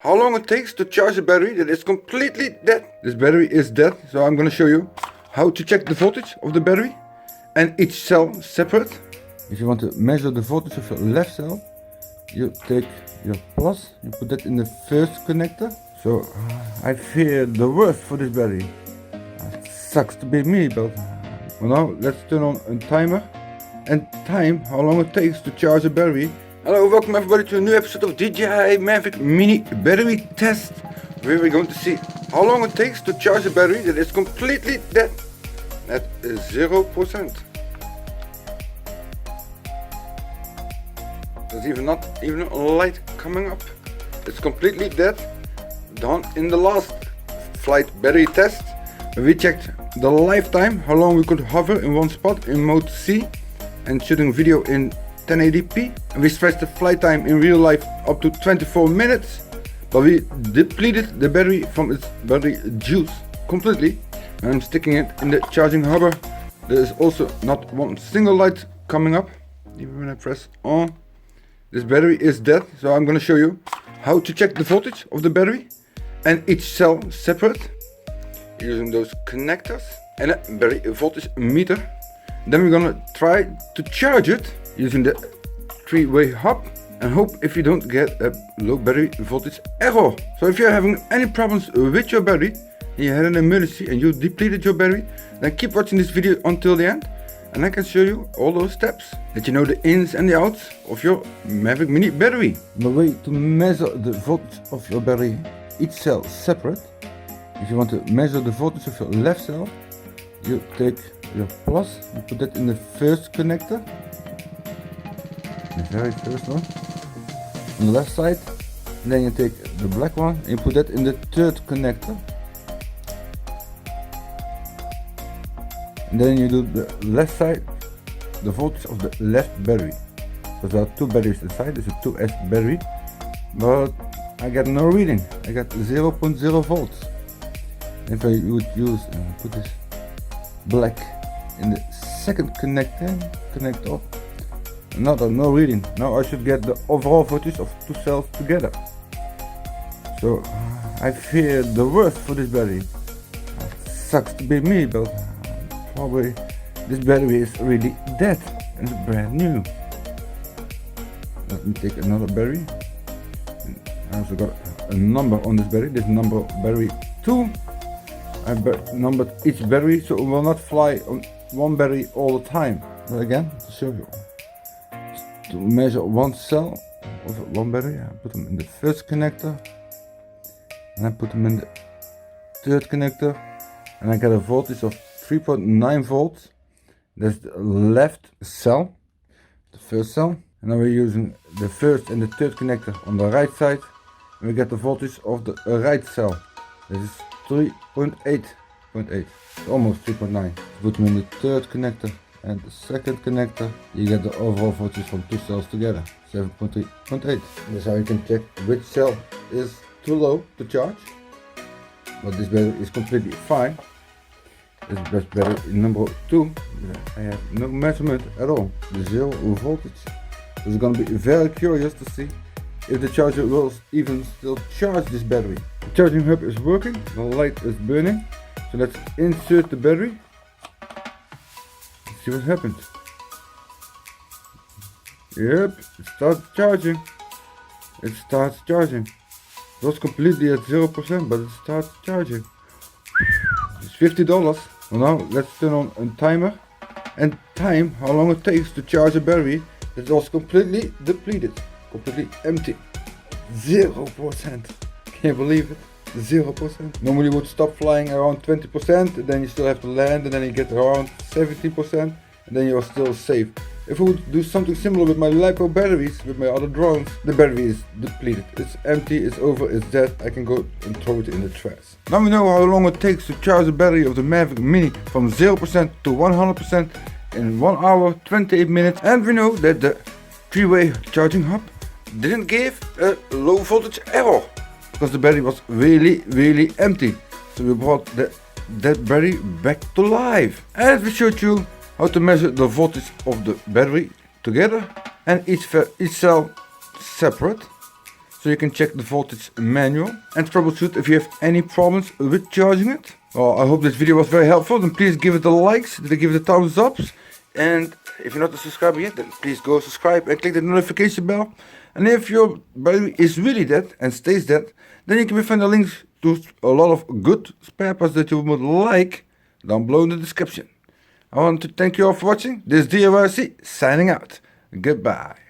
how long it takes to charge a battery that is completely dead. This battery is dead, so I'm gonna show you how to check the voltage of the battery and each cell separate. If you want to measure the voltage of your left cell, you take your plus, you put that in the first connector. So I fear the worst for this battery. It sucks to be me, but well, now let's turn on a timer and time how long it takes to charge a battery. Hello, welcome everybody to a new episode of DJI Mavic mini battery test, where we're going to see how long it takes to charge a battery that is completely dead at 0%. There's not even a light coming up. It's completely dead. Done in the last flight battery test, we checked the lifetime, how long we could hover in one spot in mode C and shooting video in 1080p. And we stretched the flight time in real life up to 24 minutes, but we depleted the battery from its battery juice completely. And I'm sticking it in the charging hopper. There is also not one single light coming up, even when I press on. This battery is dead, so I'm gonna show you how to check the voltage of the battery and each cell separate using those connectors and a battery voltage meter. Then we're gonna try to charge it using the three-way hub and hope if you don't get a low battery voltage error. So if you're having any problems with your battery, you had an emergency and you depleted your battery, then keep watching this video until the end and I can show you all those steps that you know the ins and the outs of your Mavic mini battery. The way to measure the voltage of your battery, each cell separate. If you want to measure the voltage of your left cell, you take your plus, you put that in the first connector, the very first one, on the left side. And then you take the black one and you put that in the third connector. And then you do the left side, the voltage of the left battery. So there are two batteries inside, there's a 2S battery, but I got no reading, I got 0.0 volts. If I would use, put this black in the second connector, no reading. Now I should get the overall voltage of two cells together. So I fear the worst for this battery. It sucks to be me, but probably this battery is really dead and it's brand new. Let me take another battery. I also got a number on this battery. This number battery 2. I numbered each battery so it will not fly on one battery all the time. But again, to show you, to measure one cell of one battery, I put them in the first connector and I put them in the third connector and I get a voltage of 3.9 volts. That's the left cell, the first cell. And now we're using the first and the third connector on the right side and we get the voltage of the right cell. This is 3.8, almost 3.9. Put them in the third connector and the second connector. You get the overall voltage from two cells together, 7.3.8. That's how you can check which cell is too low to charge. But this battery is completely fine. This is best battery number 2. I have no measurement at all, the 0 voltage. So it's gonna be very curious to see if the charger will even still charge this battery. The charging hub is working, the light is burning. So let's insert the battery. Let's see what happens. Yep, it starts charging. It starts charging. It was completely at 0%, but it starts charging. It's $50. Well, now let's turn on a timer and time how long it takes to charge a battery that was completely depleted. Completely empty. 0%. Can you believe it? 0%. Normally you would stop flying around 20%, and then you still have to land, and then you get around 17%, and then you're still safe. If I would do something similar with my LiPo batteries, with my other drones, the battery is depleted. It's empty, it's over, it's dead. I can go and throw it in the trash. Now we know how long it takes to charge the battery of the Mavic Mini from 0% to 100% in 1 hour, 28 minutes. And we know that the three-way charging hub didn't give a low voltage error because the battery was really empty. So we brought that battery back to life. And we showed you how to measure the voltage of the battery together and each cell separate. so you can check the voltage manual and troubleshoot if you have any problems with charging it. Well, I hope this video was very helpful, and please give it a likes, give it a thumbs up, and if you're not a subscriber yet, then please go subscribe and click the notification bell. And if your battery is really dead and stays dead, then you can find the links to a lot of good spare parts that you would like down below in the description. I want to thank you all for watching. This is DJI signing out. Goodbye.